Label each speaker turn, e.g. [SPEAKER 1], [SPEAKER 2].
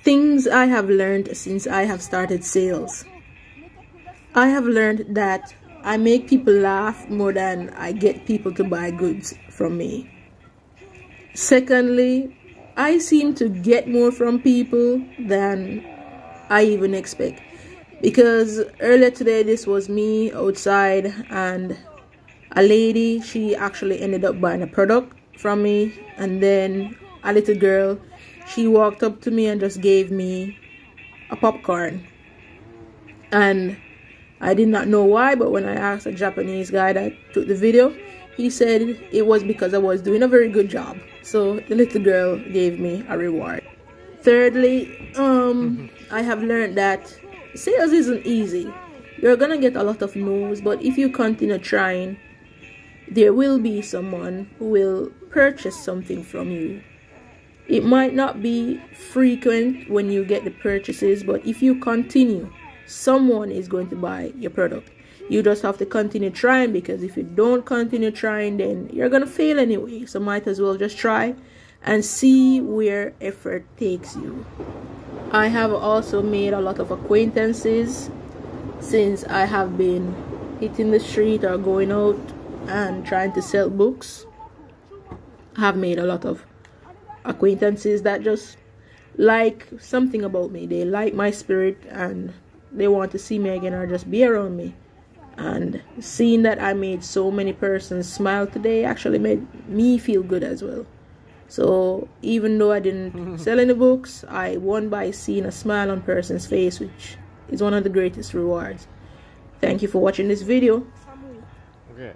[SPEAKER 1] Things I have learned since I have started sales. I have learned that I make people laugh more than I get people to buy goods from me. Secondly, I seem to get more from people than I even expect. Because earlier today, this was me outside, and a lady, she actually ended up buying a product from me. And then a little girl, she walked up to me and just gave me a popcorn. And I did not know why, but when I asked a Japanese guy that took the video, he said it was because I was doing a very good job. So the little girl gave me a reward. Thirdly, I have learned that sales isn't easy. You're gonna get a lot of no's, but if you continue trying, there will be someone who will purchase something from you. It might not be frequent when you get the purchases, but if you continue, someone is going to buy your product. You just have to continue trying, because if you don't continue trying, then you're gonna fail anyway. So might as well just try and see where effort takes you. I have also made a lot of acquaintances since I have been hitting the street or going out and trying to sell books. I have made a lot of acquaintances that just like something about me. They like my spirit and they want to see me again or just be around me. And seeing that I made so many persons smile today actually made me feel good as well. So even though I didn't sell any books, I won by seeing a smile on a person's face, which is one of the greatest rewards. Thank you for watching this video.
[SPEAKER 2] Okay.